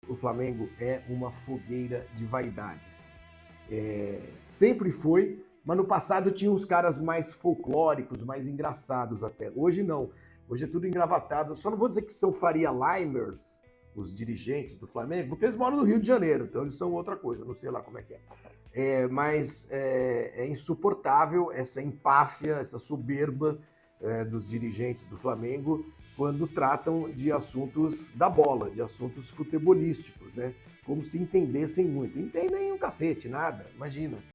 O Flamengo é uma fogueira de vaidades. Sempre foi, mas no passado tinha uns caras mais folclóricos, mais engraçados até. Hoje não. Hoje é tudo engravatado. Só não vou dizer que são Faria Limers, os dirigentes do Flamengo, porque eles moram no Rio de Janeiro, então eles são outra coisa, não sei lá como é que é. Mas é insuportável essa empáfia, essa soberba dos dirigentes do Flamengo quando tratam de assuntos da bola, de assuntos futebolísticos, né? Como se entendessem muito. Entendem um cacete, nada, imagina.